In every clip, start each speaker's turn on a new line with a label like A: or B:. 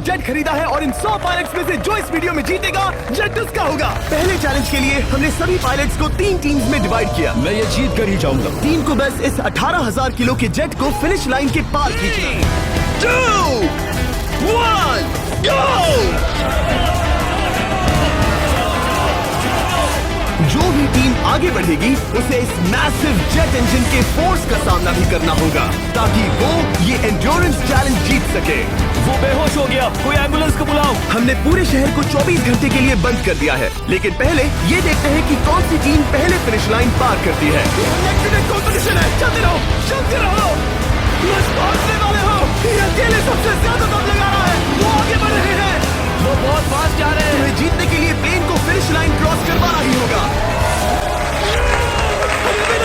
A: Jet खरीदा है और इन 100 पायलट्स में से जो इस वीडियो में जीतेगा जेट उसका होगा। पहले चैलेंज के लिए हमने सभी पायलट्स को 3 टीम्स में डिवाइड किया।
B: मैं ये जीत कर ही जाऊंगा।
A: टीम को बस इस 18,000 किलो के जेट को फिनिश लाइन के पार खींचना। 2, 1, गो! जो भी टीम आगे बढ़ेगी उसे इस मैसिव जेट इंजन के फोर्स का सामना भी करना होगा ताकि वो ये एंड्योरेंस चैलेंज जीत सके।
B: वो बेहोश हो गया, कोई एम्बुलेंस को बुलाओ।
A: हमने पूरे शहर को 24 घंटे के लिए बंद कर दिया है, लेकिन पहले ये देखते हैं कि कौन सी टीम पहले फिनिश लाइन पार करती है। कॉम्पिटिशन है, चलते रहो, चलते रहो। बस पहुंचने वाले हो। ये अकेले सबसे ज्यादा दम लगा रहा है, वो आगे बढ़ रहे हैं।
B: वो बहुत फास्ट जा रहे हैं।
A: तुम्हें जीतने के लिए प्लेन को फिनिश लाइन क्रॉस करवाना ही होगा।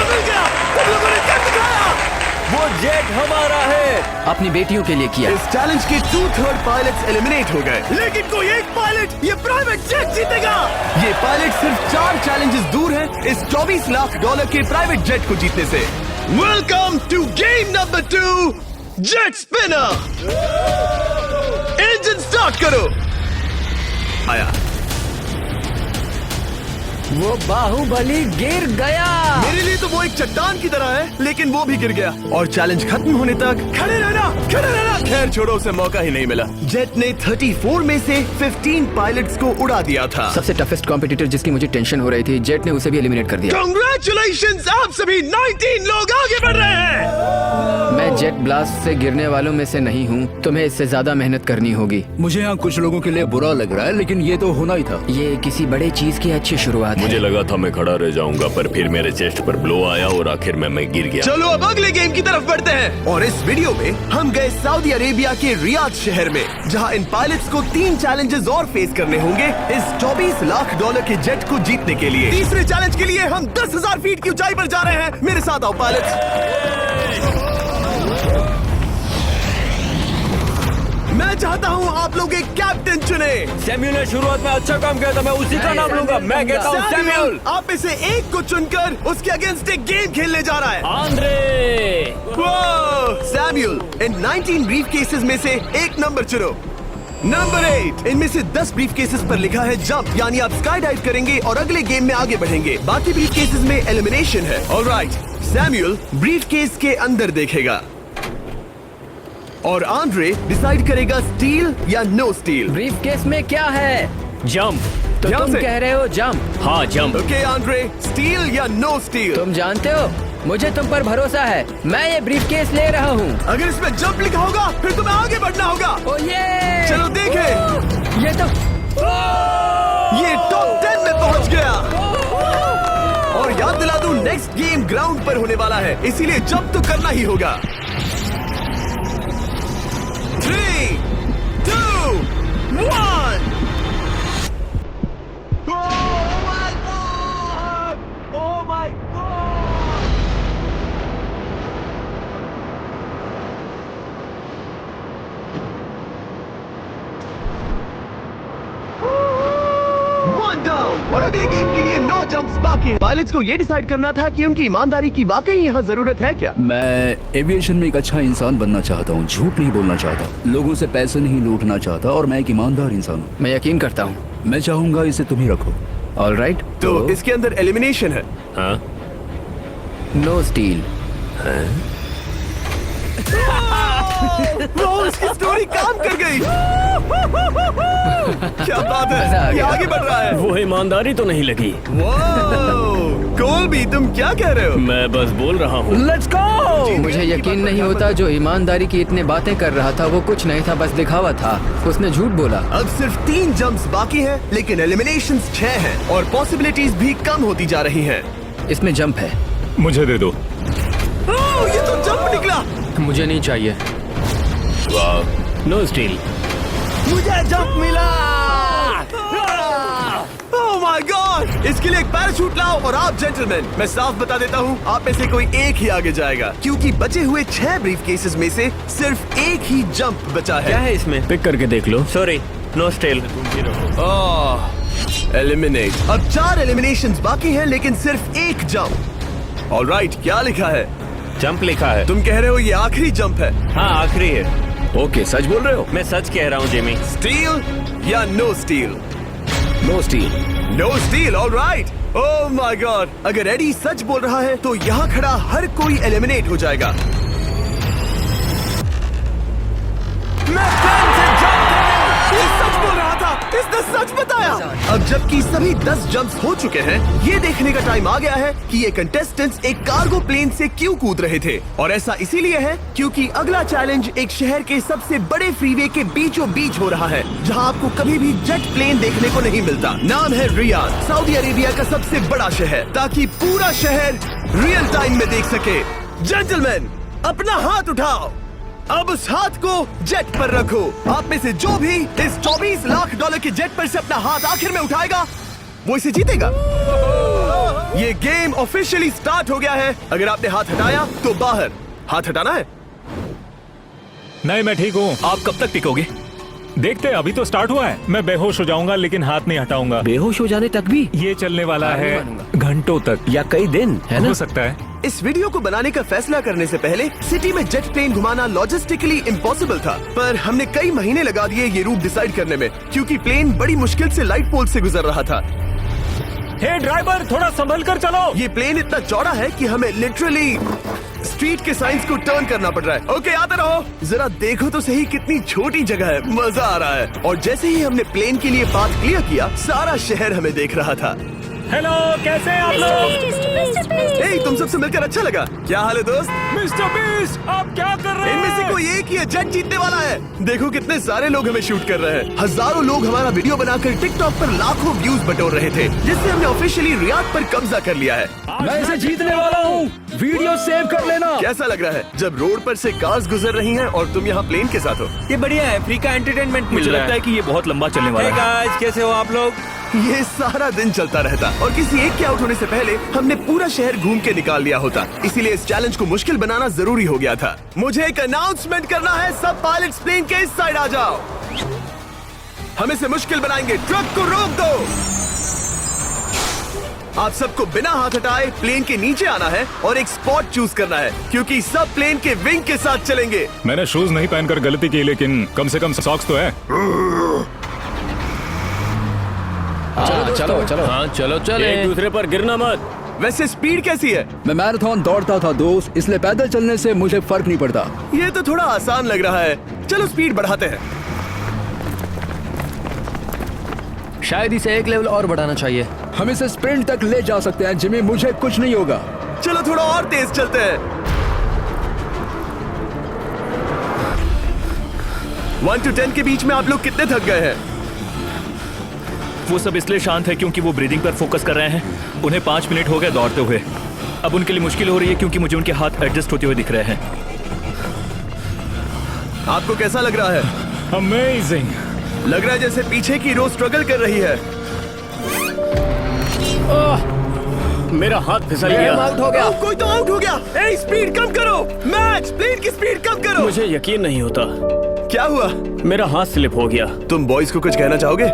A: मिल गया, तुम लोगों ने क्या दिखाया?
B: वो जेट हमारा है। अपनी बेटियों के लिए किया।
A: इस चैलेंज के 2/3 पायलट्स एलिमिनेट हो गए, लेकिन कोई एक पायलट ये प्राइवेट जेट जीतेगा। ये पायलट सिर्फ 4 चैलेंजेस दूर है इस $24 लाख के प्राइवेट जेट को जीतने से। Welcome to game number 2, jet spinner. Engine start करो। आया।
B: वो बाहुबली गिर गया।
A: मेरे लिए तो वो एक चट्टान की तरह है, लेकिन वो भी गिर गया और चैलेंज खत्म होने तक खड़े रहना, खड़े रहना। खैर छोड़ो, उसे मौका ही नहीं मिला। जेट ने 34 में से 15 पायलट्स को उड़ा दिया था।
C: सबसे टफेस्ट कॉम्पिटिटर जिसकी मुझे टेंशन हो रही थी, जेट ने उसे भी एलिमिनेट कर दिया।
A: कांग्रेचुलेशंस, आप सभी 19 लोग आगे बढ़ रहे हैं।
C: मैं जेट ब्लास्ट से गिरने वालों में से नहीं हूँ, तुम्हें इससे ज्यादा मेहनत करनी होगी।
B: मुझे यहाँ कुछ लोगों के लिए बुरा लग रहा है, लेकिन ये तो होना ही था।
C: ये किसी बड़े चीज की अच्छी शुरुआत है।
D: मुझे लगा था मैं खड़ा रह जाऊंगा, पर फिर मेरे चेस्ट पर ब्लो आया और आखिर में मैं गिर गया।
A: चलो अब अगले गेम की तरफ बढ़ते हैं। और इस वीडियो में हम गए सऊदी अरेबिया के रियाद शहर में, जहां इन पायलट्स को 3 चैलेंजेस और फेस करने होंगे इस $24 लाख के जेट को जीतने के लिए। तीसरे चैलेंज के लिए हम 10,000 फीट की ऊंचाई पर जा रहे हैं। मेरे साथ आओ पायलट्स। मैं चाहता हूँ आप लोग एक कैप्टन चुने।
B: सैमुअल ने शुरुआत में अच्छा काम किया था, मैं उसी का नाम लूंगा। मैं कहता हूँ सैमुअल।
A: आप में से एक को चुनकर उसके अगेंस्ट एक गेम खेलने जा रहा है।
B: आंद्रे।
A: सैमुअल, इन 19 ब्रीफ केसेस में से एक नंबर चुनो। नंबर 8। इनमें से 10 ब्रीफ केसेस पर लिखा है जंप, यानी आप स्काई डाइव करेंगे और अगले गेम में आगे बढ़ेंगे। बाकी ब्रीफ केसेस में एलिमिनेशन है। ऑलराइट, सैमुअल ब्रीफ केस के अंदर देखेगा और आंद्रे डिसाइड करेगा स्टील या नो स्टील।
C: ब्रीफ केस में क्या है?
B: जंप।
C: तो
A: ध्यान
C: तुम
A: से।
C: कह रहे हो जंप।
B: हाँ, जंप।
A: ओके आंद्रे, स्टील या नो स्टील?
C: तुम जानते हो, मुझे तुम पर भरोसा है। मैं ये ब्रीफ केस ले रहा हूँ।
A: अगर इसमें जंप लिखा होगा फिर तुम्हें आगे बढ़ना होगा।
C: ओ ये
A: चलो देखें।
C: ये तो
A: ये टॉप 10 में पहुंच गया। और याद दिला दूं, नेक्स्ट गेम ग्राउंड पर होने वाला है, इसीलिए जंप तो करना ही होगा। 3, 2, 1। और अगले गेम के लिए 9 जंप्स बाकी हैं। पायलट्स को ये डिसाइड करना था कि उनकी ईमानदारी की वाकई यहाँ जरूरत है क्या।
B: मैं एविएशन में एक अच्छा इंसान बनना चाहता हूँ, झूठ नहीं बोलना चाहता, लोगों से पैसे नहीं लूटना चाहता और मैं एक ईमानदार इंसान हूँ।
C: मैं यकीन करता हूँ।
B: मैं चाहूंगा इसे तुम ही रखो।
C: ऑलराइट,
A: तो इसके अंदर एलिमिनेशन है।
D: हाँ?
C: No steel.
A: उसकी स्टोरी काम कर गई। क्या बात
C: मजा आ
A: है, ये
C: गया।
A: आगे बढ़ रहा है।
D: वो ईमानदारी तो नहीं लगी।
A: कोलबी, तुम क्या कह रहे हो?
D: मैं बस बोल रहा हूँ।
B: Let's go.
C: मुझे यकीन नहीं होता, जो ईमानदारी की इतने बातें कर रहा था वो कुछ नहीं था, बस दिखावा था। उसने झूठ बोला।
A: अब सिर्फ 3 जंप्स बाकी हैं, लेकिन एलिमिनेशंस 6 हैं और पॉसिबिलिटीज भी कम होती जा रही हैं।
C: इसमें जंप है।
D: मुझे दे दो।
A: ये तो जंप निकला।
C: मुझे नहीं चाहिए।
D: वाह, नो स्टील।
A: मुझे जंप मिला। ओह माय गॉड, इसके लिए एक पैराशूट लाओ। और आप जेंटलमैन, मैं साफ बता देता हूँ, आप में से कोई एक ही आगे जाएगा, क्योंकि बचे हुए 6 ब्रीफ केसेस में से सिर्फ एक ही जंप बचा है।
D: क्या है इसमें? पिक करके देख लो। Sorry, no steel.
A: एलिमिनेट। अब 4 एलिमिनेशंस बाकी हैं, लेकिन सिर्फ एक जंप। ऑलराइट, क्या लिखा है?
D: जंप लिखा है।
A: तुम कह रहे हो ये आखिरी जंप है?
D: हाँ, आखिरी है।
B: ओके, सच बोल रहे हो?
D: मैं सच कह रहा हूँ जेमी।
A: स्टील या no steal?
B: No steal.
A: No steal, alright. Oh my God, अगर एडी सच बोल रहा है तो यहाँ खड़ा हर कोई एलिमिनेट हो जाएगा। मैं फैन से जंप कर रहा हूँ। ये सच बोल रहा था, इसने सच बताया। अब जबकि सभी 10 जंप्स हो चुके हैं, ये देखने का टाइम आ गया है कि ये कंटेस्टेंट्स एक कार्गो प्लेन से क्यों कूद रहे थे। और ऐसा इसीलिए है क्योंकि अगला चैलेंज एक शहर के सबसे बड़े फ्रीवे के बीचों बीच हो रहा है, जहां आपको कभी भी जेट प्लेन देखने को नहीं मिलता। नाम है रियाद, सऊदी अरेबिया का सबसे बड़ा शहर, ताकि पूरा शहर रियल टाइम में देख सके। जेंटलमैन, अपना हाथ उठाओ। अब उस हाथ को जेट पर रखो। आप में से जो भी इस 24 लाख डॉलर के जेट पर से अपना हाथ आखिर में उठाएगा, वो इसे जीतेगा। ये गेम ऑफिशियली स्टार्ट हो गया है। अगर आपने हाथ हटाया तो बाहर। हाथ हटाना है?
E: नहीं, मैं ठीक हूँ।
F: आप कब तक टिकोगे?
E: देखते हैं, अभी तो स्टार्ट हुआ है। मैं बेहोश हो जाऊंगा लेकिन हाथ नहीं हटाऊंगा।
C: बेहोश हो जाने तक भी?
E: ये चलने वाला है
C: मानूंगा।
E: घंटों तक
C: या कई दिन, है ना?
E: हो सकता है।
A: इस वीडियो को बनाने का फैसला करने से पहले सिटी में जेट प्लेन घुमाना लॉजिस्टिकली इम्पॉसिबल था, पर हमने कई महीने लगा दिए ये रूट डिसाइड करने में, क्योंकि प्लेन बड़ी मुश्किल से लाइट पोल से गुजर रहा था।
E: हे ड्राइवर, थोड़ा संभल कर चलो।
A: ये प्लेन इतना चौड़ा है कि हमें लिटरली स्ट्रीट के साइंस को टर्न करना पड़ रहा है। ओके, आते रहो। जरा देखो तो सही कितनी छोटी जगह है, मजा आ रहा है। और जैसे ही हमने प्लेन के लिए पाथ क्लियर किया, सारा शहर हमें देख रहा था।
E: हेलो, कैसे हैं आप लोग?
A: ए, तुम सबसे मिलकर अच्छा लगा। क्या हाल है दोस्त?
E: मिस्टर बीस, आप क्या कर रहे
A: इनमें से
E: हैं?
A: कोई एक ही है जेट जीतने वाला है। देखो कितने सारे लोग हमें शूट कर रहे हैं। हजारों लोग हमारा वीडियो बनाकर टिकटॉक पर लाखों व्यूज बटोर रहे थे, जिससे हमने ऑफिशियली रियाद पर कब्जा कर लिया है।
B: मैं इसे जीतने वाला हूँ। वीडियो सेव कर लेना।
A: कैसा लग रहा है जब रोड पर से कार्स गुजर रही हैं और तुम यहाँ प्लेन के साथ हो?
F: ये बढ़िया है, फ्री का एंटरटेनमेंट मिल रहा है। लगता है कि ये बहुत लंबा चलने वाला है।
D: गाइस, कैसे हो आप लोग?
A: ये सारा दिन चलता रहता और किसी एक के आउट होने से पहले हमने पूरा शहर घूम के निकाल लिया होता। इसीलिए इस चैलेंज को मुश्किल बनाना जरूरी हो गया था। मुझे एक अनाउंसमेंट करना है। सब पायलट्स प्लेन के इस साइड आ जाओ। हम इसे मुश्किल बनाएंगे। ट्रक को रोक दो। आप सबको बिना हाथ हटाए प्लेन के नीचे आना है और एक स्पॉट चूज करना है, क्योंकि सब प्लेन के विंग के साथ चलेंगे।
E: मैंने शूज नहीं पहनकर गलती की, लेकिन कम से कम सॉक्स तो है।
C: चलो।
F: हाँ चलो चले।
D: एक दूसरे पर गिरना मत।
A: वैसे स्पीड कैसी है?
B: मैं मैराथन दौड़ता था दोस्त, इसलिए पैदल चलने से मुझे फर्क नहीं पड़ता।
A: ये तो थोड़ा आसान लग रहा है। चलो स्पीड बढ़ाते हैं।
C: शायद इसे एक लेवल और बढ़ाना चाहिए।
B: हम इसे स्प्रिंट तक ले जा सकते हैं जिमी, मुझे कुछ नहीं होगा।
A: चलो थोड़ा और तेज चलते हैं। 1 to 10 के बीच में आप लोग कितने थक गए हैं?
F: वो सब इसलिए शांत है क्योंकि वो ब्रीदिंग पर फोकस कर रहे हैं। उन्हें 5 मिनट हो गए दौड़ते हुए। अब उनके लिए मुश्किल हो रही है क्योंकि मुझे उनके हाथ एडजस्ट होते हुए दिख रहे हैं।
A: आपको कैसा लग रहा है?
E: अमेजिंग।
A: लग रहा है जैसे पीछे की रो स्ट्रगल कर रही है।
D: मेरा हाथ फिसल
C: गेम
D: गया।
C: आउट हो गया।
A: कोई तो आउट हो गया। ए, स्पीड कम करो। मैच, प्लेन की स्पीड कम करो।
D: मुझे यकीन नहीं होता,
A: क्या हुआ?
D: मेरा हाथ स्लिप हो गया।
A: तुम बॉयज को कुछ कहना चाहोगे?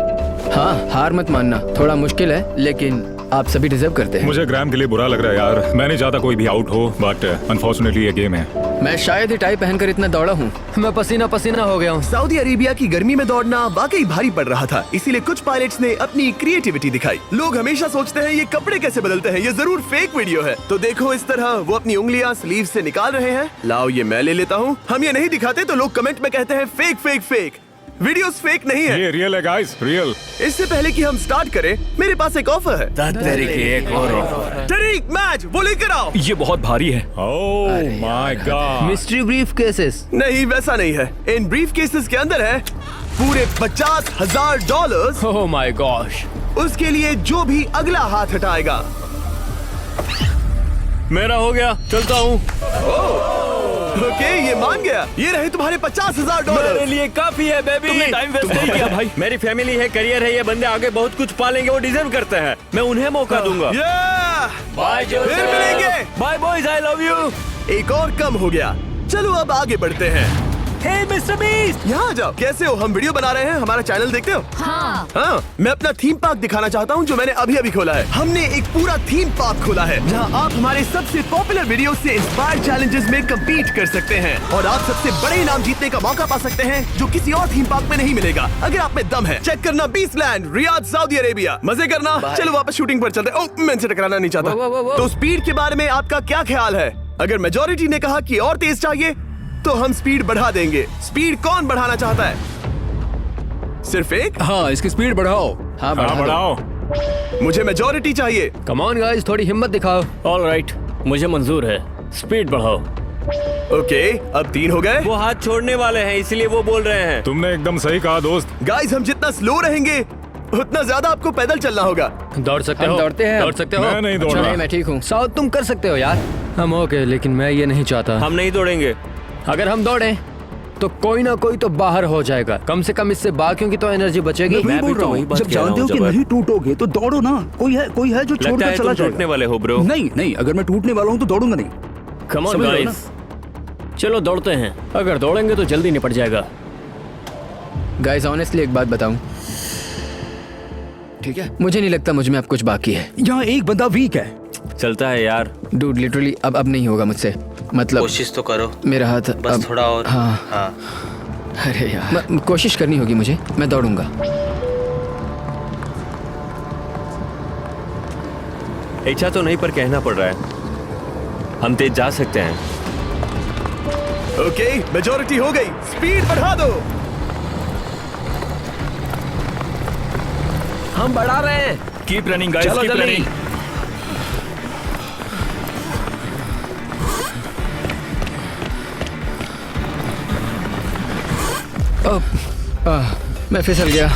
C: हाँ, हार मत मानना। थोड़ा मुश्किल है, लेकिन आप सभी डिजर्व करते हैं।
E: मुझे ग्राम के लिए बुरा लग रहा है यार। मैं नहीं चाहता कोई भी आउट हो, बट अनफॉर्चुनेटली ये गेम है।
C: मैं शायद ही टाई पहनकर इतना दौड़ा हूँ। मैं पसीना पसीना हो गया हूँ।
A: सऊदी अरेबिया की गर्मी में दौड़ना वाकई भारी पड़ रहा था, इसीलिए कुछ पायलट्स ने अपनी क्रिएटिविटी दिखाई। लोग हमेशा सोचते हैं ये कपड़े कैसे बदलते हैं, ये जरूर फेक वीडियो है। तो देखो इस तरह वो अपनी उंगलियां स्लीव से निकाल रहे हैं। लाओ ये मैं ले लेता हूँ। हम ये नहीं दिखाते तो लोग कमेंट में कहते हैं fake fake fake. Videos fake नहीं है।
E: ये रियल है गाइस, रियल।
A: इससे पहले कि हम स्टार्ट करें, मेरे पास एक ऑफर है।
F: एक और
A: तरीक मैच वो लेकर आओ।
F: ये बहुत भारी है।
E: ओह my God.
C: Mystery brief cases.
A: नहीं, वैसा नहीं है। इन ब्रीफ केसेस के अंदर है पूरे $50,000।
C: Oh my gosh.
A: उसके लिए जो भी अगला हाथ हटाएगा।
D: मेरा हो गया, चलता हूँ।
A: ओके, ये मान गया। ये रहे तुम्हारे $50,000।
D: मेरे लिए काफी है बेबी।
F: तुमने टाइम वेस्ट नहीं किया भाई।
D: मेरी फैमिली है, करियर है, ये बंदे आगे बहुत कुछ पालेंगे, वो डिजर्व करते हैं। मैं उन्हें मौका दूंगा।
F: बाय
A: फिर मिलेंगे।
D: Bye boys, I love you.
A: एक और कम हो गया। चलो अब आगे बढ़ते हैं।
F: हे मिस्टर बीस्ट,
A: यहाँ आ जाओ। कैसे हो? हम वीडियो बना रहे हैं, हमारा चैनल देखते हो? हाँ, मैं अपना थीम पार्क दिखाना चाहता हूँ जो मैंने अभी अभी खोला है। हमने एक पूरा थीम पार्क खोला है जहाँ आप हमारे सबसे पॉपुलर वीडियो से इंस्पायर चैलेंजेस में कम्पीट कर सकते हैं और आप सबसे बड़े इनाम जीतने का मौका पा सकते हैं जो किसी और थीम पार्क में नहीं मिलेगा। अगर आप में दम है, चेक करना बीस्टलैंड, रियाद, सऊदी अरेबिया। मजे करना। चलो वापस शूटिंग पर चलते। ओह, मैं इनसे टकराना नहीं चाहता।
C: वो।
A: तो स्पीड के बारे में आपका क्या ख्याल है? अगर मेजोरिटी ने कहा कि और तेज चाहिए तो हम स्पीड बढ़ा देंगे। स्पीड कौन बढ़ाना चाहता है? सिर्फ एक?
B: हाँ, इसकी स्पीड बढ़ाओ।
C: हाँ,
E: हाँ, बढ़ाओ।
A: मुझे मेजोरिटी चाहिए।
C: कम ऑन गाइस, थोड़ी हिम्मत दिखाओ।
F: ऑलराइट, मुझे मंजूर है। स्पीड बढ़ाओ।
A: ओके, अब 3 हो गए।
G: वो हाथ छोड़ने वाले हैं इसलिए वो बोल रहे हैं।
E: तुमने एकदम सही कहा दोस्त।
A: गाइस, हम जितना स्लो रहेंगे उतना ज्यादा आपको पैदल चलना होगा।
G: दौड़ सकते
C: हम
G: हो?
C: दौड़ते हैं।
G: दौड़ सकते हो?
E: मैं नहीं दौड़
C: अच्छा,
E: रहा।
C: नहीं, मैं ठीक हूँ। साउथ, तुम कर सकते हो यार। हम ओके, लेकिन मैं ये नहीं चाहता।
G: हम नहीं दौड़ेंगे।
C: अगर हम दौड़े तो कोई ना कोई तो बाहर हो जाएगा। कम से कम इससे बाकियों की तो एनर्जी बचेगी।
B: मैं
G: भी
B: बोल
G: तो
B: रहा
G: वही
B: हूँ,
G: बात
B: जब
G: कह रहा
B: जानते हो
G: हूँ,
B: कि
G: जबर।
B: नहीं टूटोगे तो दौड़ो ना। कोई है जो
G: लगता
B: छोड़कर
G: है
B: चला
G: तुम टूटने
B: जाएगा।
G: वाले हो ब्रो।
B: नहीं, अगर मैं टूटने वाला हूँ तो दौड़ूंगा नहीं।
G: कम ऑन
B: समझ रहे हो
G: गाइस, चलो दौड़ते हैं। अगर दौड़ेंगे तो जल्दी निपट जाएगा।
C: गाइस, ऑनेस्टली एक बात बताऊं,
B: ठीक है,
C: मुझे नहीं लगता मुझ में अब कुछ बाकी है।
B: यहाँ एक बंदा वीक है।
G: चलता है यार।
C: डूड, लिटरली अब नहीं होगा मुझसे। मतलब
H: कोशिश तो करो,
C: मेरा हाथ
H: बस
C: अब,
H: थोड़ा और।
C: हाँ। अरे यार, कोशिश करनी होगी मुझे। मैं दौड़ूंगा।
G: इच्छा तो नहीं पर कहना पड़ रहा है। हम तेज जा सकते हैं।
A: ओके, मेजोरिटी हो गई। स्पीड बढ़ा दो।
G: हम बढ़ा रहे हैं।
F: कीप रनिंग गाइस,
G: चलो
F: कीप
G: जल्दी।
F: रनिंग।
C: मैं फिसल गया।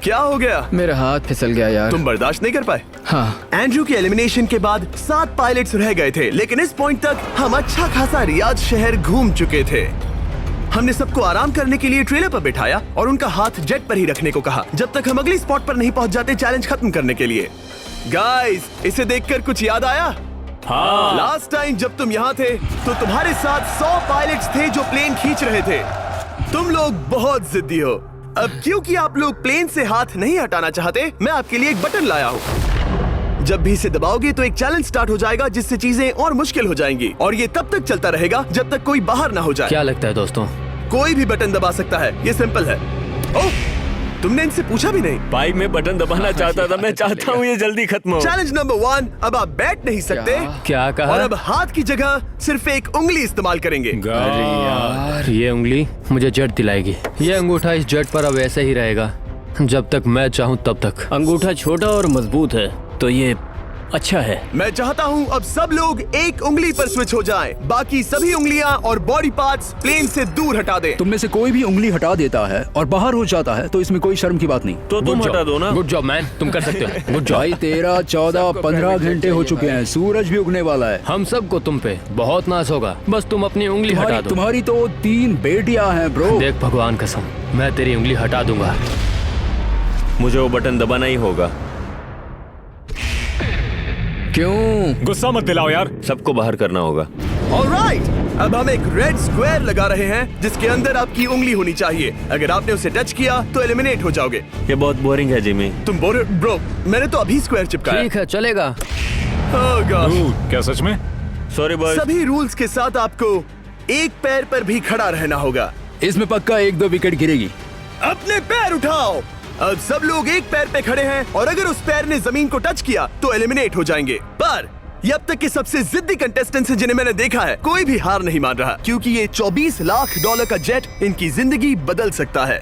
A: क्या हो गया?
C: मेरा हाथ फिसल गया यार।
A: तुम बर्दाश्त नहीं कर पाए?
C: हाँ,
A: एंड्रू के एलिमिनेशन के बाद 7 पायलट्स रह गए थे, लेकिन इस पॉइंट तक हम अच्छा खासा रियाद शहर घूम चुके थे। हमने सबको आराम करने के लिए ट्रेलर पर बिठाया और उनका हाथ जेट पर ही रखने को कहा जब तक हम अगली स्पॉट पर नहीं पहुंच जाते चैलेंज खत्म करने के लिए। गाइस, इसे देखकर कुछ याद आया?
F: हाँ,
A: लास्ट टाइम जब तुम यहाँ थे तो तुम्हारे साथ 100 पायलट्स थे जो प्लेन खींच रहे थे। तुम लोग बहुत जिद्दी हो। अब क्योंकि आप लोग प्लेन से हाथ नहीं हटाना चाहते, मैं आपके लिए एक बटन लाया हूँ। जब भी इसे दबाओगे तो एक चैलेंज स्टार्ट हो जाएगा जिससे चीजें और मुश्किल हो जाएंगी और ये तब तक चलता रहेगा जब तक कोई बाहर ना हो जाए।
G: क्या लगता है दोस्तों?
A: कोई भी बटन दबा सकता है, ये सिंपल है। ओह, तुमने इनसे पूछा भी नहीं।
G: भाई मैं बटन दबाना चाहता था। मैं चाहता हूँ ये जल्दी खत्म हो।
A: चैलेंज नंबर 1, अब आप बैठ नहीं सकते।
G: क्या कहा?
A: और अब हाथ की जगह सिर्फ एक उंगली इस्तेमाल करेंगे।
C: अरे यार,
G: ये उंगली मुझे जट दिलाएगी। ये अंगूठा इस जट पर अब ऐसे ही रहेगा जब तक मैं चाहूँ तब तक। अंगूठा छोटा और मजबूत है तो ये अच्छा है।
A: मैं चाहता हूँ अब सब लोग एक उंगली पर स्विच हो जाएं। बाकी सभी उंगलियां और बॉडी पार्ट्स प्लेन से दूर हटा दें।
B: तुम में से कोई भी उंगली हटा देता है और बाहर हो जाता है तो इसमें कोई शर्म की बात नहीं।
G: तो तुम हटा दो ना। गुड जॉब मैन, तुम कर सकते हो। Good job.
B: भाई 13, 14, 15 घंटे हो चुके हैं। सूरज भी उगने वाला है।
G: हम सबको तुम पे बहुत नाज होगा। बस तुम अपनी उंगली हटा दो।
B: तुम्हारी तो 3 बेटियां हैं ब्रो।
G: देख भगवान कसम, मैं तेरी उंगली हटा दूंगा। मुझे वो बटन दबाना ही होगा।
C: क्यों?
E: गुस्सा मत दिलाओ यार।
G: सबको बाहर करना होगा।
A: ऑलराइट, अब हम एक रेड स्क्वायर लगा रहे हैं जिसके अंदर आपकी उंगली होनी चाहिए। अगर आपने उसे टच किया तो एलिमिनेट हो जाओगे।
G: ये बहुत बोरिंग है जिमी।
A: तुम बोल रहे ब्रो, मैंने तो अभी स्क्वायर चिपकाया।
C: ठीक है, चलेगा।
A: Oh gosh।
E: क्या सच में?
G: Sorry boys.
A: सभी रूल्स के साथ आपको एक पैर पर भी खड़ा रहना होगा।
B: इसमें पक्का 1-2 विकेट गिरेगी।
A: अपने पैर उठाओ। अब सब लोग एक पैर पे खड़े हैं और अगर उस पैर ने जमीन को टच किया तो एलिमिनेट हो जाएंगे। पर ये अब तक के सबसे जिद्दी कंटेस्टेंट्स हैं जिन्हें मैंने देखा है। कोई भी हार नहीं मान रहा क्योंकि ये $24 लाख का जेट इनकी जिंदगी बदल सकता है।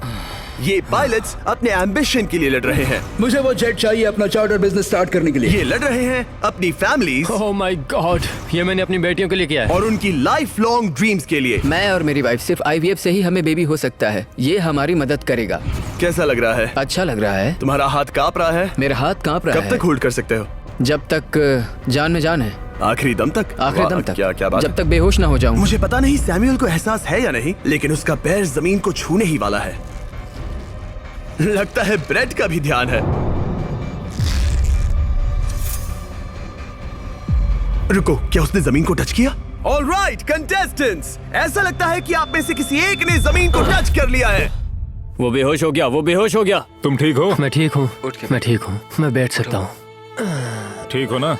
A: ये पायलट्स अपने एम्बिशन के लिए लड़ रहे हैं।
B: मुझे वो जेट चाहिए अपना चार्टर बिजनेस स्टार्ट करने के लिए।
A: ये लड़ रहे हैं अपनी फैमिलीज
G: ओह माय गॉड, ये मैंने अपनी बेटियों के लिए किया है।
A: और उनकी लाइफ लॉन्ग ड्रीम्स के लिए।
C: मैं और मेरी वाइफ सिर्फ IVF से ही हमें बेबी हो सकता है। ये हमारी मदद करेगा।
A: कैसा लग रहा है?
C: अच्छा लग रहा है।
A: तुम्हारा हाथ कांप रहा है?
C: मेरा हाथ कांप रहा है।
A: कब तक होल्ड कर सकते हो?
C: जब तक जान में जान है।
A: आखिरी दम तक?
C: आखिरी
A: वाह,
C: दम तक।
A: क्या बात
C: जब
A: है।
C: तक बेहोश ना हो जाऊं।
A: मुझे पता नहीं सैमुअल को एहसास है या नहीं, लेकिन उसका पैर जमीन को छूने ही वाला है। लगता है ब्रेड का भी ध्यान है। रुको, क्या उसने जमीन को टच किया? ऑलराइट कंटेस्टेंट्स, ऐसा लगता है कि आप में से किसी एक ने जमीन को टच कर लिया है।
G: वो बेहोश हो गया, वो बेहोश हो गया।
E: तुम ठीक हो?
G: मैं ठीक हूँ, मैं ठीक हूँ, मैं बैठ सकता हूँ।
E: ठीक हो ना?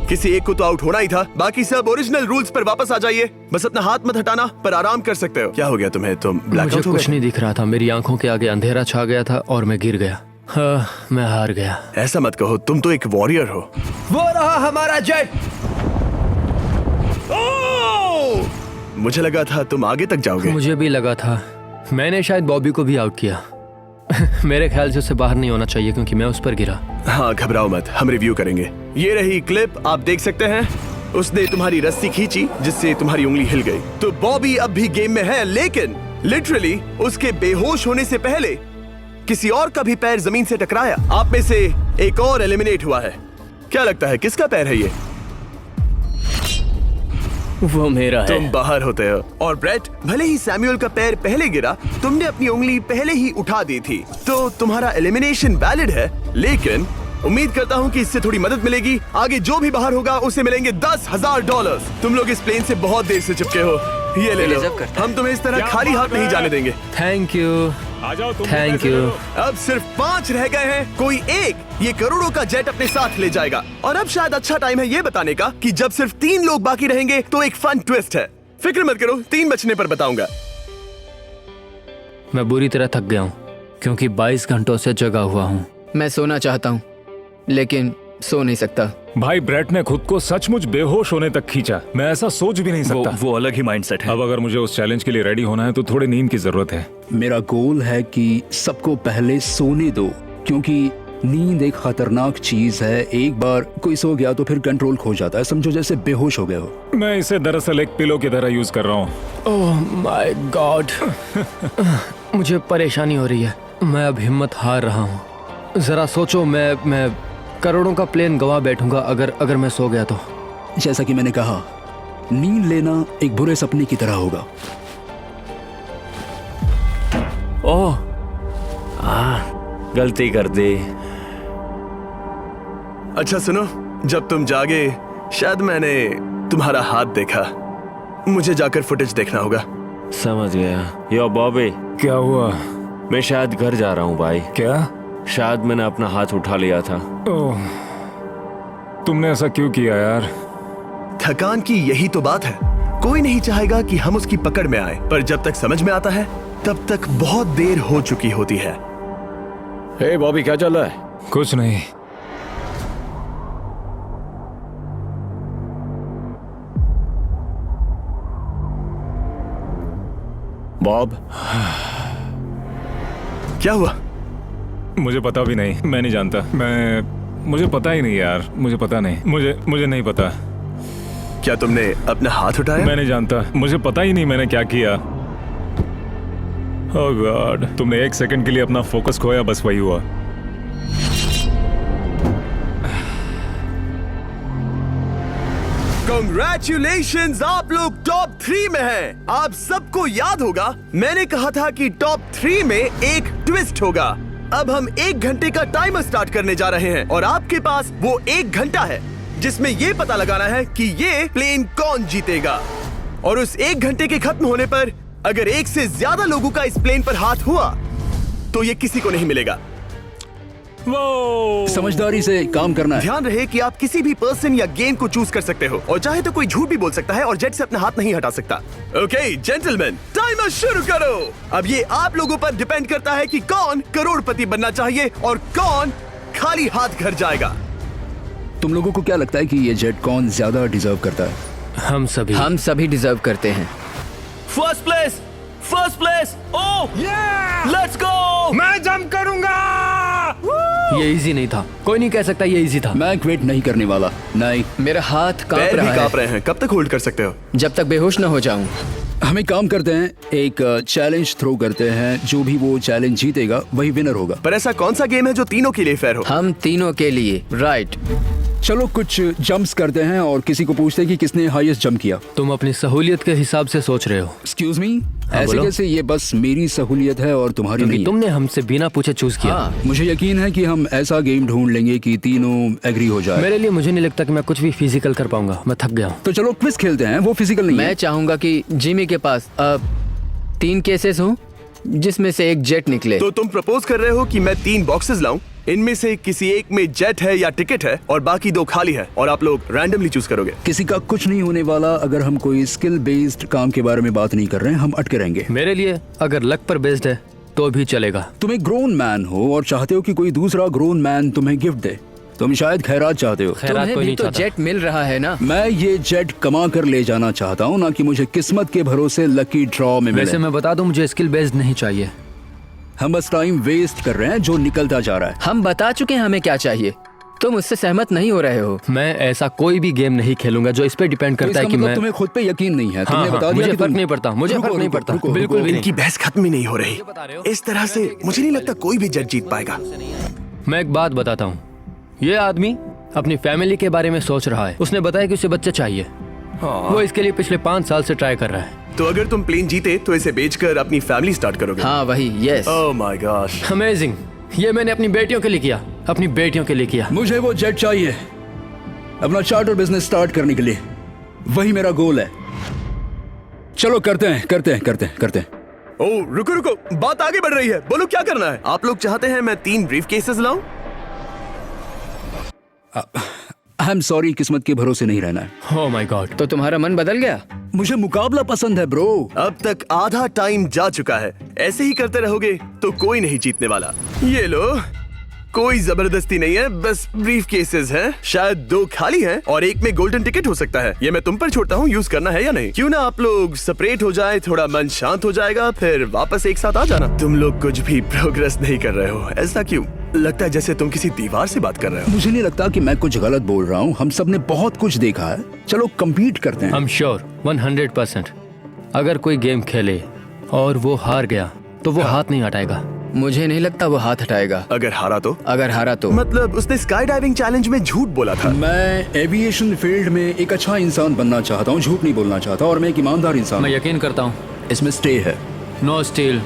A: किसी एक को तो आउट होना ही था, बाकी सब ओरिजिनल रूल्स पर वापस आ जाइए। बस अपना हाथ मत हटाना, पर आराम कर सकते हो। क्या हो गया तुम्हें? तुम
G: मुझे
A: ब्लैकआउट हो
G: कुछ
A: गए?
G: नहीं दिख रहा था, मेरी आंखों के आगे अंधेरा छा गया था और मैं गिर गया। हाँ, मैं हार गया।
A: ऐसा मत कहो, तुम तो एक वॉरियर हो।
C: वो रहा हमारा जेट।
A: मुझे लगा था तुम आगे तक जाओगे।
G: मुझे भी लगा था। मैंने शायद बॉबी को भी आउट किया। मेरे ख्याल से उसे बाहर नहीं होना चाहिए क्योंकि मैं उस पर गिरा।
A: हाँ, घबराओ मत, हम रिव्यू करेंगे। ये रही क्लिप, आप देख सकते हैं। उसने तुम्हारी रस्सी खींची जिससे तुम्हारी उंगली हिल गई। तो बॉबी अब भी गेम में है, लेकिन लिटरली उसके बेहोश होने से पहले किसी और का भी पैर जमीन से टकराया। आप में से एक और एलिमिनेट हुआ है। क्या लगता है किसका पैर है ये?
G: वो मेरा है।
A: तुम बाहर होते हो। और ब्रेट, भले ही सैमुअल का पैर पहले गिरा, तुमने अपनी उंगली पहले ही उठा दी थी, तो तुम्हारा एलिमिनेशन वैलिड है। लेकिन उम्मीद करता हूँ कि इससे थोड़ी मदद मिलेगी। आगे जो भी बाहर होगा उसे मिलेंगे $10,000। तुम लोग इस प्लेन से बहुत देर से चिपके हो, ये ले लो। हम तुम्हें इस तरह खाली हाथ नहीं जाने देंगे।
G: थैंक यू,
E: आ जाओ तुम।
G: Thank you.
A: अब सिर्फ 5 रह गए हैं। कोई एक ये करोड़ों का जेट अपने साथ ले जाएगा। और अब शायद अच्छा टाइम है ये बताने का कि जब सिर्फ 3 लोग बाकी रहेंगे तो एक फन ट्विस्ट है। फिक्र मत करो, 3 बचने पर बताऊंगा।
G: मैं बुरी तरह थक गया हूँ क्योंकि 22 घंटों से जगा हुआ हूँ।
C: मैं सोना चाहता हूँ लेकिन सो नहीं सकता।
E: भाई ब्रेट ने खुद को सचमुच बेहोश होने तक खींचा। मैं ऐसा सोच भी नहीं सकता।
F: वो अलग ही माइंडसेट है।
E: अब अगर मुझे उस चैलेंज के लिए रेडी होना है तो थोड़ी नींद की जरूरत है।
B: मेरा गोल है कि सबको पहले सोने दो, क्योंकि नींद एक खतरनाक चीज है। एक बार कोई सो गया तो फिर कंट्रोल खो जाता है, समझो जैसे बेहोश हो गए हो।
E: मैं इसे दरअसल एक पिलो की तरह यूज कर रहा हूँ।
G: ओह माय गॉड, मुझे परेशानी हो रही है। मैं अब हिम्मत हार रहा हूँ। जरा सोचो, मैं करोड़ों का प्लेन गवा बैठूंगा अगर मैं सो गया तो।
B: जैसा कि मैंने कहा, नींद लेना एक बुरे सपने की तरह होगा।
G: ओह,
D: गलती कर दी।
A: अच्छा सुनो, जब तुम जागे शायद मैंने तुम्हारा हाथ देखा। मुझे जाकर फुटेज देखना होगा।
D: समझ गया। यो बॉबी,
E: क्या हुआ?
D: मैं शायद घर जा रहा हूँ भाई।
E: क्या?
D: शायद मैंने अपना हाथ उठा लिया था।
E: ओह, तुमने ऐसा क्यों किया यार?
A: थकान की यही तो बात है। कोई नहीं चाहेगा कि हम उसकी पकड़ में आए, पर जब तक समझ में आता है तब तक बहुत देर हो चुकी होती है।
D: हे बॉबी, क्या चल रहा है?
E: कुछ नहीं।
D: बॉब,
A: क्या हुआ?
E: मुझे पता भी नहीं, मैं नहीं जानता। मुझे पता ही नहीं यार, मुझे पता नहीं। मुझे नहीं पता।
A: क्या तुमने अपना हाथ उठाया?
E: मैं नहीं जानता, मुझे पता ही नहीं मैंने क्या किया। ओह गॉड, तुमने 1 सेकंड के लिए अपना फोकस खोया, बस वही हुआ।
A: Congratulations, आप लोग टॉप 3 में हैं। आप सबको याद होगा मैंने कहा था कि टॉप 3 में एक ट्विस्ट होगा। अब हम 1 घंटे का टाइमर स्टार्ट करने जा रहे हैं और आपके पास वो 1 घंटा है जिसमें ये पता लगाना है कि ये प्लेन कौन जीतेगा। और उस 1 घंटे के खत्म होने पर अगर 1 से ज्यादा लोगों का इस प्लेन पर हाथ हुआ तो ये किसी को नहीं मिलेगा।
B: समझदारी से काम करना है।
A: ध्यान रहे कि आप किसी भी पर्सन या गेम को चूज कर सकते हो और चाहे तो कोई झूठ भी बोल सकता है और जेट से अपना हाथ नहीं हटा सकता। ओके जेंटलमैन, टाइमर शुरू करो। अब ये आप लोगों पर डिपेंड करता है कि कौन करोड़पति बनना चाहिए और कौन खाली हाथ घर जाएगा।
B: तुम लोगों को क्या लगता है कि ये जेट कौन ज्यादा डिजर्व करता है?
G: हम सभी
C: डिजर्व करते हैं।
F: First place. Oh let's go.
E: मैं जंप करूंगा।
G: ये इजी नहीं था, कोई नहीं कह सकता ये इजी था।
B: मैं क्विट नहीं करने वाला। नहीं,
C: मेरा हाथ कांप
A: पैर भी
C: रहा
A: कांप
C: है।
A: रहे हैं। कब तक होल्ड कर सकते हो?
C: जब तक बेहोश न हो जाऊं।
B: हम एक काम करते हैं, एक चैलेंज थ्रो करते हैं। जो भी वो चैलेंज जीतेगा वही विनर होगा।
A: पर ऐसा कौन सा गेम है जो तीनों के लिए फेयर हो?
C: हम तीनों के लिए, राइट।
B: चलो कुछ जंप्स करते हैं और किसी को पूछते हैं कि किसने हाईएस्ट जंप किया।
G: तुम अपनी सहूलियत के हिसाब से सोच रहे हो।
B: एक्सक्यूज मी,
G: हाँ,
B: ऐसे
G: बोलो।
B: कैसे? ये बस मेरी सहूलियत है और तुम्हारी
G: क्योंकि
B: नहीं।
G: तुमने हमसे बिना पूछे चूज किया।
C: हाँ,
B: मुझे यकीन है कि हम ऐसा गेम ढूंढ लेंगे कि तीनों एग्री हो जाए।
G: मेरे लिए मुझे नहीं लगता कि मैं कुछ भी फिजिकल कर पाऊंगा। मैं थक गया हूँ।
B: तो चलो क्विज खेलते हैं। वो फिजिकल नहीं
C: मैं
B: है।
C: चाहूंगा कि जिमी के पास 3 केसेस हों जिसमें से एक जेट निकले।
A: तो तुम प्रपोज कर रहे हो कि मैं 3 बॉक्सेस लाऊं, इनमें से किसी एक में जेट है या टिकट है और बाकी 2 खाली है, और आप लोग रैंडमली चूज करोगे।
B: किसी का कुछ नहीं होने वाला। अगर हम कोई स्किल बेस्ड काम के बारे में बात नहीं कर रहे हैं, हम अटके रहेंगे।
G: मेरे लिए अगर लक पर बेस्ड है तो भी चलेगा।
B: तुम एक ग्रोन मैन हो और चाहते हो कि कोई दूसरा ग्रोन मैन तुम्हें गिफ्ट दे। तुम शायद खैरात चाहते हो।
G: खैरात
C: तुम्हें
G: कोई
C: भी
G: नहीं
C: तो
G: चाहता।
C: जेट मिल रहा है ना।
B: मैं ये जेट कमा कर ले जाना चाहता हूँ, ना कि मुझे किस्मत के भरोसे लकी ड्रॉ में
G: वैसे
B: मिले।
G: मैं बता दूं, मुझे स्किल बेस्ड नहीं चाहिए।
B: हम बस टाइम वेस्ट कर रहे हैं जो निकलता जा रहा है।
C: हम बता चुके हैं हमें क्या चाहिए। तुम उससे सहमत नहीं हो रहे हो।
G: मैं ऐसा कोई भी गेम नहीं खेलूंगा जो इस पे डिपेंड
B: तो
G: करता है
B: इसका
G: कि
B: मतलब
G: मैं
B: तुम्हें खुद पे यकीन नहीं है। तुमने
G: हाँ,
B: बता दिया
G: मुझे
B: कि
G: फर्क
B: तुम-
G: नहीं पड़ता। मुझे
B: रुको,
G: फर्क नहीं
B: रुको,
G: पड़ता।
B: रुको,
G: बिल्कुल
B: रुको।
G: भी नहीं।
A: इनकी बहस खत्म ही नहीं हो रही। इस तरह से मुझे नहीं लगता कोई भी जेट जीत पाएगा।
G: मैं एक बात बताता हूँ। ये आदमी अपनी फैमिली के बारे में सोच रहा है। उसने बताया कि उसे बच्चा चाहिए। वो इसके लिए पिछले 5 साल से ट्राई कर रहा है।
A: तो अगर तुम प्लेन जीते तो इसे बेचकर अपनी फैमिली स्टार्ट करोगे।
C: हाँ वही, yes.
A: Oh my gosh.
G: Amazing. ये मैंने अपनी बेटियों के लिए किया। अपनी बेटियों के लिए किया।
B: मुझे वो जेट चाहिए अपना चार्टर बिजनेस स्टार्ट करने के लिए। वही मेरा गोल है। चलो करते हैं, करते हैं, करते हैं, करते हैं।
A: ओह रुको रुको, बात आगे बढ़ रही है। बोलो क्या करना है। आप लोग चाहते हैं मैं 3 ब्रीफ केसेस लाऊं?
B: आई एम सॉरी, किस्मत के भरोसे नहीं रहना है।
G: ओह माय गॉड।
C: तो तुम्हारा मन बदल गया।
B: मुझे मुकाबला पसंद है ब्रो।
A: अब तक आधा टाइम जा चुका है। ऐसे ही करते रहोगे तो कोई नहीं जीतने वाला। ये लो, कोई जबरदस्ती नहीं है, बस ब्रीफ केसेस हैं। शायद 2 खाली हैं और एक में गोल्डन टिकट हो सकता है। ये मैं तुम पर छोड़ता हूँ, यूज करना है या नहीं। क्यों ना आप लोग सेपरेट हो जाए, थोड़ा मन शांत हो जाएगा, फिर वापस एक साथ आ जाना। तुम लोग कुछ भी प्रोग्रेस नहीं कर रहे हो। ऐसा क्यों? लगता है जैसे तुम किसी दीवार से बात कर रहे हो।
B: मुझे नहीं लगता कि मैं कुछ गलत बोल रहा हूँ। हम सब ने बहुत कुछ देखा है। चलो compete करते हैं।
G: आई एम श्योर 100% अगर कोई गेम खेले और वो हार गया तो वो हाथ नहीं हटाएगा।
C: मुझे नहीं लगता वो हाथ हटाएगा।
A: अगर हारा तो?
C: अगर हारा तो
A: मतलब उसने स्काई डाइविंग चैलेंज में झूठ बोला था।
B: मैं एविएशन फील्ड में एक अच्छा इंसान बनना चाहता हूँ, झूठ नहीं बोलना चाहता, और मैं एक ईमानदार इंसान
G: मैं
B: हूँ।
G: यकीन करता हूँ।
B: इसमें स्टे है।
G: No steal.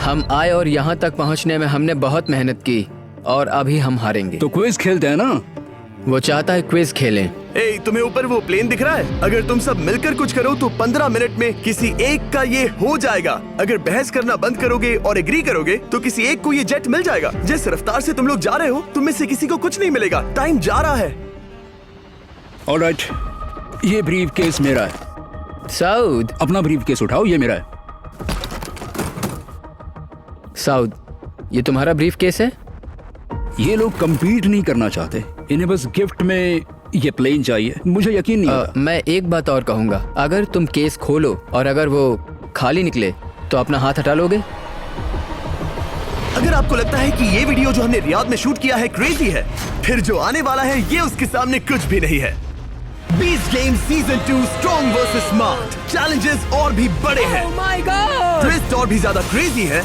C: हम आए और यहाँ तक पहुँचने में हमने बहुत मेहनत की और अभी हम हारेंगे।
B: तो क्विज खेलते हैं ना।
C: वो चाहता है क्विज खेलें।
A: ए, तुम्हें ऊपर वो प्लेन दिख रहा है? अगर तुम सब मिलकर कुछ करो तो 15 मिनट में किसी एक का ये हो जाएगा। अगर बहस करना बंद करोगे और एग्री करोगे तो किसी एक को ये जेट मिल जाएगा। जिस रफ्तार से तुम लोग जा रहे हो, तुम में से किसी को कुछ नहीं मिलेगा। टाइम जा रहा है।
B: ऑलराइट, ये ब्रीफ केस मेरा है।
C: साउद,
B: अपना ब्रीफ केस उठाओ, ये मेरा है।
C: साउद, ये तुम्हारा ब्रीफ केस है?
B: ये लोग compete नहीं करना चाहते। इन्हें बस गिफ्ट में ये प्लेन चाहिए। मुझे यकीन नहीं होता।
C: मैं एक बात और कहूंगा। अगर तुम केस खोलो और अगर वो खाली निकले तो अपना हाथ हटा लोगे?
A: अगर आपको लगता है कि ये वीडियो जो हमने रियाद में शूट किया है क्रेजी है, फिर जो आने वाला है ये उसके सामने कुछ भी नहीं है। Beast game season 2 strong versus smart. Challenges और भी बड़े हैं। ट्विस्ट और भी ज्यादा क्रेजी है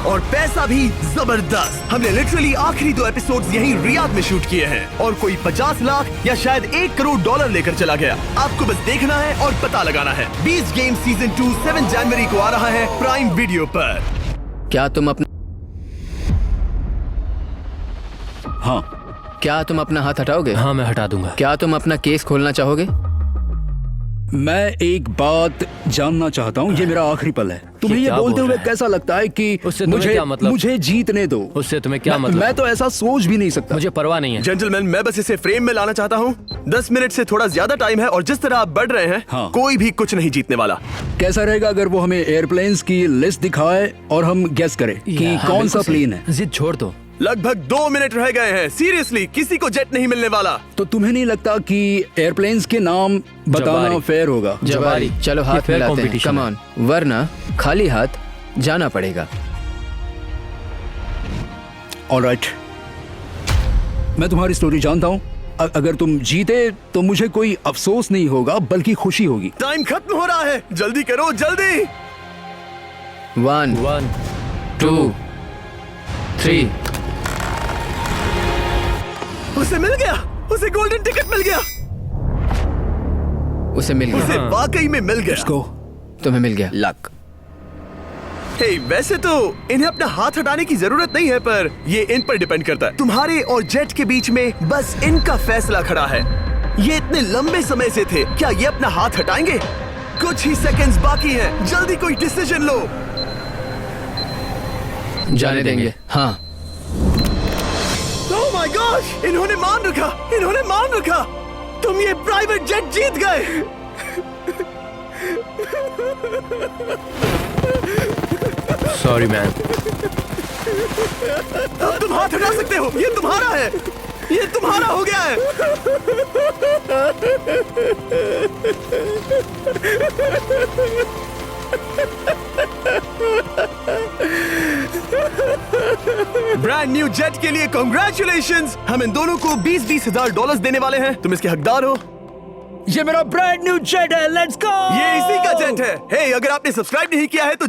A: और पैसा भी जबरदस्त। हमने लिटरली आखिरी 2 एपिसोड्स यहीं रियाद में शूट किए हैं और कोई 50 लाख या शायद $1 करोड़ लेकर चला गया। आपको बस देखना है और पता लगाना है। बीस्ट गेम सीजन 2 7 जनवरी को आ रहा है प्राइम वीडियो पर।
C: क्या तुम अपना
B: हाँ,
C: क्या तुम अपना हाथ हटाओगे?
G: हाँ, मैं हटा दूंगा।
C: क्या तुम अपना केस खोलना चाहोगे?
B: मैं एक बात जानना चाहता हूँ। ये मेरा आखिरी पल है। तुम्हें ये
G: क्या
B: बोलते
G: बोल
B: हुए
G: रहा है?
B: कैसा लगता है कि
G: उससे तुम्हें
B: मुझे
G: क्या मतलब?
B: मुझे जीतने दो।
G: उससे तुम्हें क्या
B: मैं-
G: मतलब?
B: मैं तो ऐसा सोच भी नहीं सकता।
G: मुझे परवाह नहीं है।
A: जेंटलमैन, मैं बस इसे फ्रेम में लाना चाहता हूँ। 10 मिनट से थोड़ा ज्यादा टाइम है और जिस तरह आप बढ़ रहे हैं,
B: हाँ।
A: कोई भी कुछ नहीं जीतने वाला।
B: कैसा रहेगा अगर वो हमें एयरप्लेन्स की लिस्ट दिखाए और हम गेस करें कि
G: हाँ,
B: कौन सा
G: बिल्कुल सही।
B: प्लेन है?
G: जिद छोड़ दो।
A: लगभग 2 मिनट रह गए हैं। सीरियसली, किसी को जेट नहीं मिलने वाला।
B: तो तुम्हें नहीं लगता कि एयरप्लेन्स के नाम बताना
G: जवारी।
B: फेयर होगा?
C: जवारी, चलो
G: ये
C: हाथ
G: fair
C: मिलाते हैं।
G: competition
C: कम
G: है।
C: ऑन, वरना खाली हाथ जाना पड़ेगा।
B: ऑलराइट, मैं तुम्हारी स्टोरी जानता हूँ। अगर तुम जीते तो मुझे कोई अफसोस नहीं होगा बल्कि खुशी होगी।
A: टाइम खत्म हो रहा है, जल्दी करो, जल्दी।
C: 1
G: 1
C: 2 3
A: उसे मिल गया, उसे गोल्डन टिकट मिल गया।
C: उसे मिल
A: उसे
C: गया।
A: वाकई में मिल गया।
B: इसको
C: तुम्हें मिल गया।
G: लक।
A: हे, वैसे तो इन्हें अपना हाथ हटाने की जरूरत नहीं है, पर ये इन पर डिपेंड करता है। तुम्हारे और जेट के बीच में बस इनका फैसला खड़ा है। ये इतने लंबे समय से थे, क्या ये अपना हाथ हटाएंगे? कुछ ही सेकंड्स बाकी हैं, जल्दी कोई डिसीजन लो।
C: जाने देंगे। हाँ।
A: ओह माय गॉश, इन्होंने मान रखा, इन्होंने मान रखा। तुम ये प्राइवेट जेट जीत गए।
G: Sorry man.
A: अब तुम हाथ हटा सकते हो, ये तुम्हारा है, ये तुम्हारा हो गया है। ब्रांड न्यू जेट के लिए कांग्रेचुलेशंस। हम इन दोनों को 20-20 हजार डॉलर्स देने वाले हैं। तुम इसके हकदार हो।
G: ये मेरा ब्रांड न्यू जेट है, लेट्स गो।
A: ये इसी का जेट है। हे, अगर आपने सब्सक्राइब नहीं किया है तो